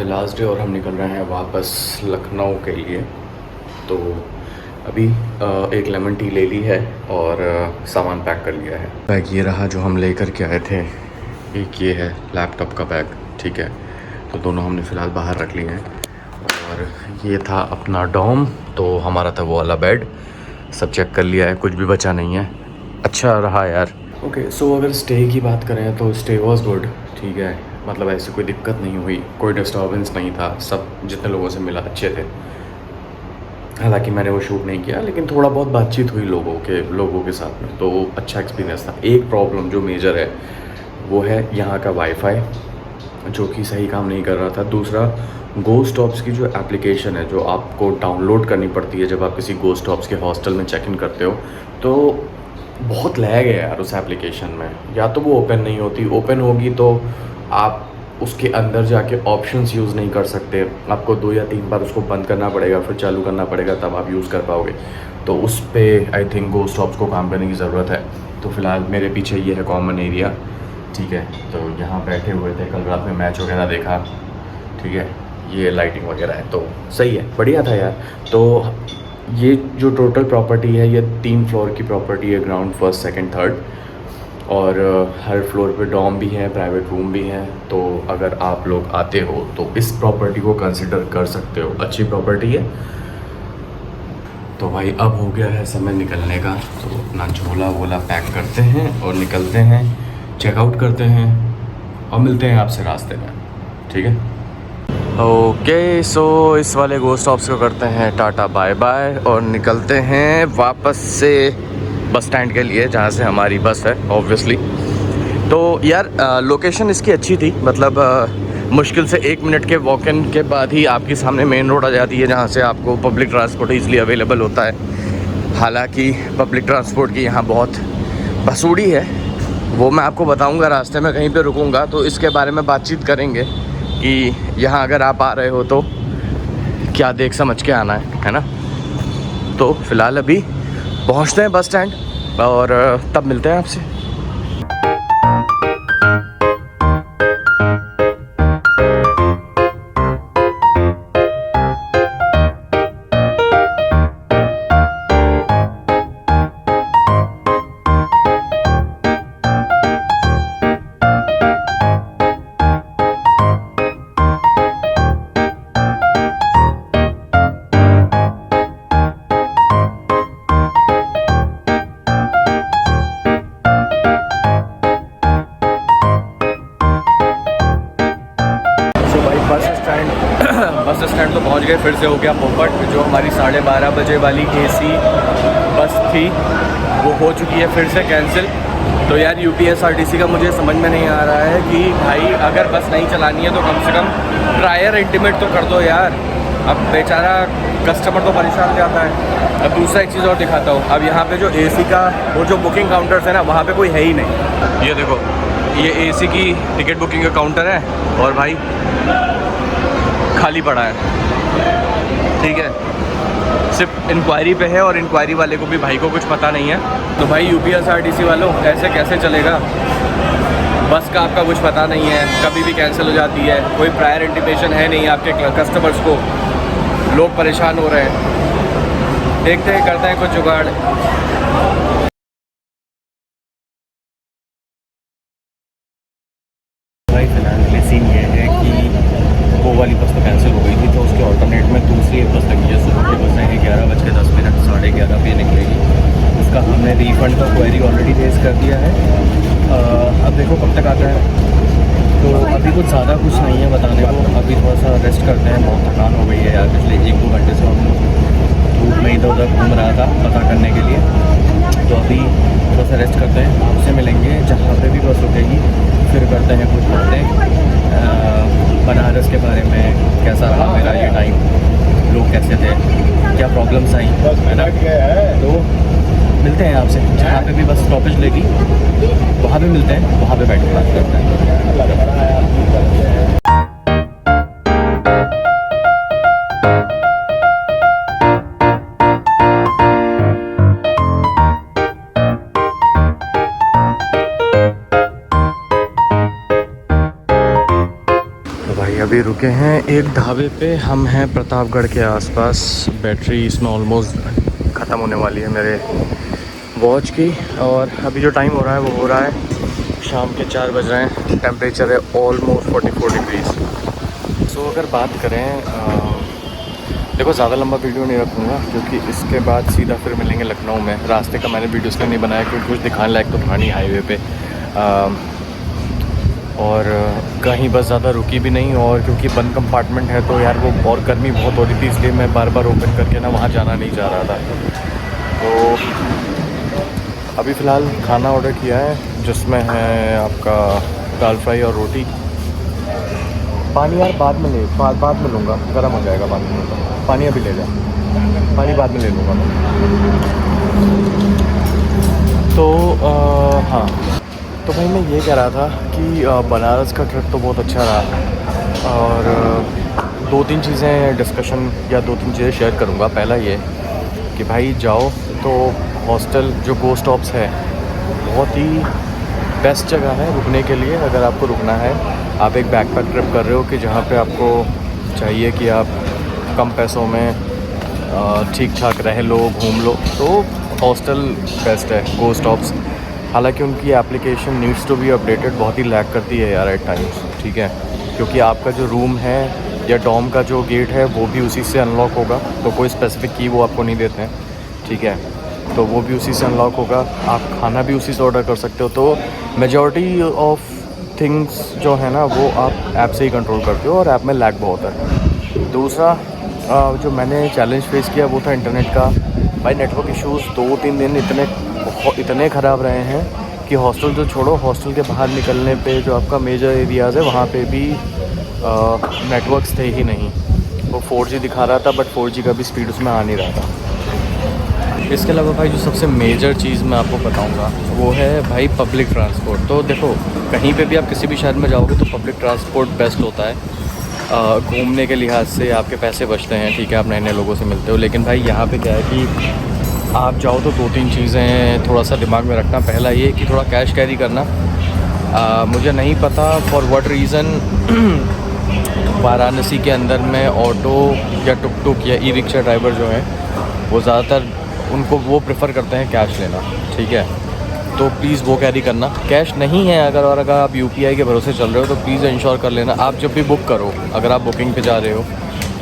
है last day और हम निकल रहे हैं वापस लखनऊ के लिए। तो अभी एक लेमन टी ले ली है और सामान पैक कर लिया है। बैग ये रहा जो हम लेकर के आए थे। एक ये है लैपटॉप का बैग, ठीक है। तो दोनों हमने फ़िलहाल बाहर रख लिए हैं। और ये था अपना डॉम, तो हमारा था वो वाला बेड। सब चेक कर लिया है, कुछ भी बचा नहीं है। अच्छा रहा यार। ओके, सो अगर स्टे की बात करें तो स्टे वॉज गुड, ठीक है। मतलब ऐसी कोई दिक्कत नहीं हुई, कोई डिस्टर्बेंस नहीं था। सब जितने लोगों से मिला अच्छे थे। हालांकि मैंने वो शूट नहीं किया, लेकिन थोड़ा बहुत बातचीत हुई लोगों के साथ में, तो अच्छा एक्सपीरियंस था। एक प्रॉब्लम जो मेजर है वो है यहाँ का वाईफाई, जो कि सही काम नहीं कर रहा था। दूसरा, गोस्ट ऑप्स की जो एप्लीकेशन है, जो आपको डाउनलोड करनी पड़ती है जब आप किसी गोस्ट ऑप्स के हॉस्टल में चेक इन करते हो, तो बहुत लैग है यार उस एप्लीकेशन में। या तो वो ओपन नहीं होती, ओपन होगी तो आप उसके अंदर जाके ऑप्शंस यूज़ नहीं कर सकते। आपको 2 या 3 बार उसको बंद करना पड़ेगा, फिर चालू करना पड़ेगा, तब आप यूज़ कर पाओगे। तो उस पर आई थिंक गोस्ट ऑप्स को काम करने की ज़रूरत है। तो फ़िलहाल मेरे पीछे ये है कॉमन एरिया, ठीक है। तो यहाँ बैठे हुए थे, कल रात में मैच वगैरह देखा, ठीक है। ये लाइटिंग वगैरह है, तो सही है, बढ़िया था यार। तो ये जो टोटल प्रॉपर्टी है, ये 3 फ्लोर की प्रॉपर्टी है, ग्राउंड, फर्स्ट, सेकंड, थर्ड। और हर फ्लोर पे डॉम भी है, प्राइवेट रूम भी हैं। तो अगर आप लोग आते हो तो इस प्रॉपर्टी को कंसिडर कर सकते हो, अच्छी प्रॉपर्टी है। तो भाई अब हो गया है समय निकलने का, तो अपना झोला वोला पैक करते हैं और निकलते हैं, चेकआउट करते हैं और मिलते हैं आपसे रास्ते में, ठीक है। ओके, सो इस वाले गोस्ट ऑप्स को करते हैं टाटा बाय बाय और निकलते हैं वापस से बस स्टैंड के लिए, जहाँ से हमारी बस है ऑब्वियसली। तो यार लोकेशन इसकी अच्छी थी, मतलब मुश्किल से 1 मिनट के वॉक इन के बाद ही आपके सामने मेन रोड आ जाती है, जहाँ से आपको पब्लिक ट्रांसपोर्ट ईज़िली अवेलेबल होता है। हालांकि पब्लिक ट्रांसपोर्ट की यहाँ बहुत बसूड़ी है, वो मैं आपको बताऊँगा रास्ते में, कहीं पर रुकूँगा तो इसके बारे में बातचीत करेंगे कि यहाँ अगर आप आ रहे हो तो क्या देख समझ के आना है ना। तो फ़िलहाल अभी पहुँचते हैं बस स्टैंड और तब मिलते हैं आपसे। बस स्टैंड तो पहुंच गए, फिर से हो गया पोपट। जो हमारी 12:30 बजे वाली एसी बस थी वो हो चुकी है फिर से कैंसिल। तो यार यूपीएसआरटीसी का मुझे समझ में नहीं आ रहा है कि भाई अगर बस नहीं चलानी है तो कम से कम प्रायर इंटीमेट तो कर दो यार। अब बेचारा कस्टमर तो परेशान हो जाता है। अब दूसरा एक चीज़ और दिखाता हूँ, अब यहाँ पे जो एसी का वो जो बुकिंग काउंटर्स है ना, वहाँ पे कोई है ही नहीं। ये देखो, ये एसी की टिकट बुकिंग का काउंटर है और भाई खाली पड़ा है, ठीक है। सिर्फ इंक्वायरी पे है और इंक्वायरी वाले को भी भाई को कुछ पता नहीं है। तो भाई यूपीएसआरटीसी वालों, ऐसे कैसे चलेगा? बस का आपका कुछ पता नहीं है, कभी भी कैंसिल हो जाती है, कोई प्रायर इंटीमेशन है नहीं आपके कस्टमर्स को। लोग परेशान हो रहे हैं। देखते हैं, करते हैं कुछ जुगाड़। भाई फिलहाल के सीन ये है कि वो वाली बस तो कैंसिल हो गई थी, तो उसके ऑल्टरनेट में दूसरी एक बस लगी है। सुबह की बस है 11:10, 11:30 पे निकलेगी। उसका हमने रिफ़ंड का क्वेरी ऑलरेडी रेज कर दिया है। अब देखो कब तक आता है। तो अभी कुछ ज़्यादा कुछ नहीं है बताने को। अभी थोड़ा सा रेस्ट करते हैं, बहुत थकान हो गई है यार। पिछले 1-2 घंटे से हम धूप में इधर उधर घूम रहा था पता करने के लिए। तो अभी थोड़ा सा रेस्ट करते हैं, आपसे मिलेंगे जहाँ पे भी बस रुकेगी, फिर करते हैं कुछ बातें बनारस के बारे में। कैसा रहा मेरा ये टाइम, लोग कैसे थे, क्या प्रॉब्लम्स आई, है ना। तो मिलते हैं आपसे जहाँ पे भी बस स्टॉपेज लेगी, वहाँ पे मिलते हैं, वहाँ पे बैठ के बात करते हैं। चुके हैं एक ढाबे पे। हम हैं प्रतापगढ़ के आसपास। बैटरी इसमें ऑलमोस्ट ख़त्म होने वाली है मेरे वॉच की। और अभी जो टाइम हो रहा है वो हो रहा है शाम के 4 बज रहे हैं। टेम्परेचर है ऑलमोस्ट 44 डिग्रीज़। सो अगर बात करें देखो, ज़्यादा लंबा वीडियो नहीं रखूँगा क्योंकि इसके बाद सीधा फिर मिलेंगे लखनऊ में। रास्ते का मैंने वीडियो इसलिए नहीं बनाया क्योंकि कुछ दिखाने लायक तो था नहीं हाईवे पे। और कहीं बस ज़्यादा रुकी भी नहीं, और क्योंकि बंद कंपार्टमेंट है तो यार वो और गर्मी बहुत हो रही थी, इसलिए मैं बार बार ओपन करके ना वहाँ जाना नहीं चाह रहा था। तो अभी फ़िलहाल खाना ऑर्डर किया है जिसमें है आपका दाल फ्राई और रोटी। पानी यार बाद में बाद में लूँगा, गर्म हो जाएगा बाद में। पानी अभी ले जाए, पानी बाद में ले लूँगा मैं। तो हाँ, तो भाई मैं ये कह रहा था कि बनारस का ट्रिप तो बहुत अच्छा रहा, और 2-3 चीज़ें डिस्कशन या 2-3 चीज़ें शेयर करूँगा। पहला ये कि भाई जाओ तो हॉस्टल जो गो स्टॉप्स है बहुत ही बेस्ट जगह है रुकने के लिए। अगर आपको रुकना है, आप एक बैकपैक ट्रिप कर रहे हो कि जहाँ पे आपको चाहिए कि आप कम पैसों में ठीक ठाक रह लो, घूम लो, तो हॉस्टल बेस्ट है गो स्टॉप्स। हालांकि उनकी application needs to be updated बहुत ही लैग करती है यार एट टाइम्स, ठीक है, क्योंकि आपका जो रूम है या डॉम का जो गेट है वो भी उसी से अनलॉक होगा। तो कोई स्पेसिफिक की वो आपको नहीं देते हैं, ठीक है, तो वो भी उसी से अनलॉक होगा। आप खाना भी उसी से ऑर्डर कर सकते हो। तो मेजॉरिटी ऑफ थिंग्स जो है ना वो आप ऐप से ही कंट्रोल करते हो, और ऐप में लैग बहुत है। दूसरा जो मैंने चैलेंज फेस किया वो था इंटरनेट का। भाई नेटवर्क इश्यूज़ 2-3 दिन इतने ख़राब रहे हैं कि हॉस्टल जो छोड़ो, हॉस्टल के बाहर निकलने पे जो आपका मेजर एरियाज़ है वहाँ पे भी नेटवर्क्स थे ही नहीं। वो 4G दिखा रहा था बट 4G का भी स्पीड उसमें आ नहीं रहा था। इसके अलावा भाई जो सबसे मेजर चीज़ मैं आपको बताऊंगा वो है भाई पब्लिक ट्रांसपोर्ट। तो देखो, कहीं पे भी आप किसी भी शहर में जाओगे तो पब्लिक ट्रांसपोर्ट बेस्ट होता है। घूमने के लिहाज से आपके पैसे बचते हैं, ठीक है, आप नए नए लोगों से मिलते हो। लेकिन भाई यहाँ पे क्या है कि आप जाओ तो 2-3 चीज़ें थोड़ा सा दिमाग में रखना। पहला ये कि थोड़ा कैश कैरी करना। मुझे नहीं पता फॉर व्हाट रीज़न वाराणसी के अंदर में ऑटो या टुक या ई रिक्शा ड्राइवर जो हैं वो ज़्यादातर उनको वो प्रेफर करते हैं कैश लेना, ठीक है। तो प्लीज़ वो कैरी करना। कैश नहीं है अगर, और अगर आप UPI के भरोसे चल रहे हो तो प्लीज़ इंश्योर कर लेना। आप जब भी बुक करो, अगर आप बुकिंग पे जा रहे हो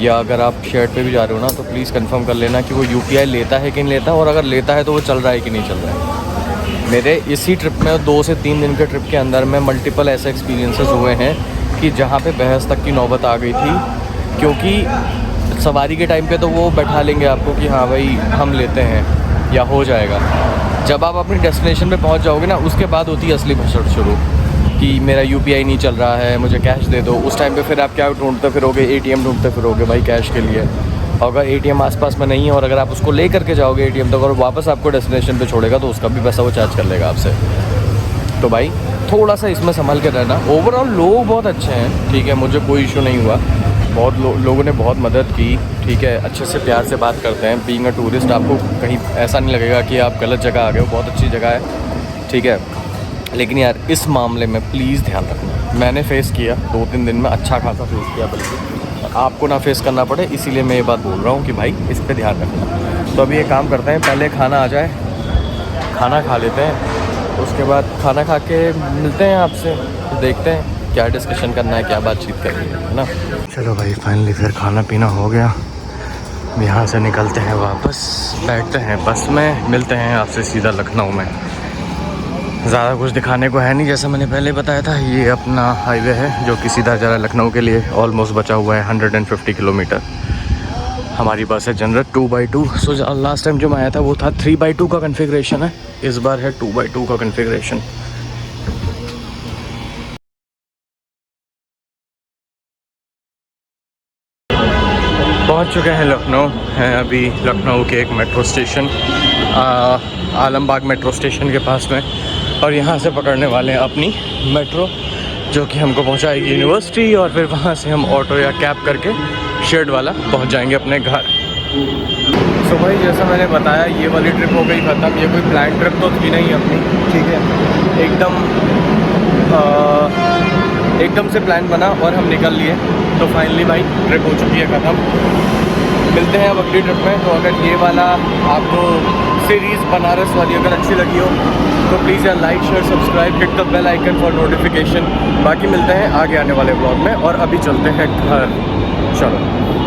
या अगर आप शेयर पे भी जा रहे हो ना, तो प्लीज़ कंफर्म कर लेना कि वो UPI लेता है कि नहीं लेता, और अगर लेता है तो वो चल रहा है कि नहीं चल रहा है। मेरे इसी ट्रिप में 2 से 3 दिन के ट्रिप के अंदर में मल्टीपल ऐसे एक्सपीरियंसेस हुए हैं कि जहाँ पे बहस तक की नौबत आ गई थी, क्योंकि सवारी के टाइम पे तो वो बैठा लेंगे आपको कि हाँ भाई हम लेते हैं या हो जाएगा। जब आप अपनी डेस्टिनेशन पे पहुंच जाओगे ना, उसके बाद होती है असली भसड़ शुरू कि मेरा UPI नहीं चल रहा है, मुझे कैश दे दो। उस टाइम पे फिर आप क्या ढूंढते फिरोगे? ATM ढूंढते फिरोगे भाई कैश के लिए। अगर ATM आसपास में नहीं है और अगर आप उसको ले करके जाओगे ATM तक और वापस आपको डेस्टिनेशन पे छोड़ेगा तो उसका भी पैसा वो चार्ज कर लेगा आपसे। तो भाई थोड़ा सा इसमें संभल के रहना। ओवरऑल लोग बहुत अच्छे हैं, ठीक है, मुझे कोई इशू नहीं हुआ। बहुत लोगों ने बहुत मदद की, ठीक है, अच्छे से प्यार से बात करते हैं। बीइंग अ टूरिस्ट आपको कहीं ऐसा नहीं लगेगा कि आप गलत जगह आ गए हो, बहुत अच्छी जगह है, ठीक है। लेकिन यार इस मामले में प्लीज़ ध्यान रखना। मैंने फ़ेस किया 2-3 दिन में, अच्छा खासा फेस किया, बल्कि आपको ना फेस करना पड़े, इसीलिए मैं ये बात बोल रहा हूँ कि भाई इस पर ध्यान रखना। तो अभी ये काम करते हैं, पहले खाना आ जाए, खाना खा लेते हैं, उसके बाद खाना खा के मिलते हैं आपसे, देखते हैं क्या डिस्कशन करना है, क्या बातचीत करनी है ना। चलो भाई फाइनली फिर खाना पीना हो गया, यहाँ से निकलते हैं वापस, बैठते हैं बस में, मिलते हैं आपसे सीधा लखनऊ में। ज़्यादा कुछ दिखाने को है नहीं, जैसा मैंने पहले बताया था। ये अपना हाईवे है जो कि सीधा जा रहा है लखनऊ के लिए। ऑलमोस्ट बचा हुआ है 150 किलोमीटर। हमारी बस है general 2x2। So last time जो मैं आया था वो था 3x2 का कन्फिग्रेशन है, इस बार है 2x2 का कन्फिग्रेशन। पहुंच चुके हैं लखनऊ, हैं अभी लखनऊ के एक metro station, Alambagh metro station के पास में, और यहाँ से पकड़ने वाले हैं अपनी मेट्रो जो कि हमको पहुँचाएगी यूनिवर्सिटी, और फिर वहाँ से हम ऑटो या कैब करके शेड वाला पहुँच जाएंगे अपने घर। सो भाई जैसा मैंने बताया ये वाली ट्रिप हो गई ख़त्म। ये कोई प्लान ट्रिप तो थी नहीं अपनी, ठीक है, एकदम से प्लान बना और हम निकल लिए। तो फाइनली भाई ट्रिप हो चुकी है ख़त्म। मिलते हैं अब अगली ट्रिप में। तो अगर ये वाला आपको सीरीज़ बनारस वाली अगर अच्छी लगी हो तो प्लीज़ यार like share subscribe, hit the bell icon for notification. बाकी मिलते हैं आगे आने वाले ब्लॉग में और अभी चलते हैं घर। चलो।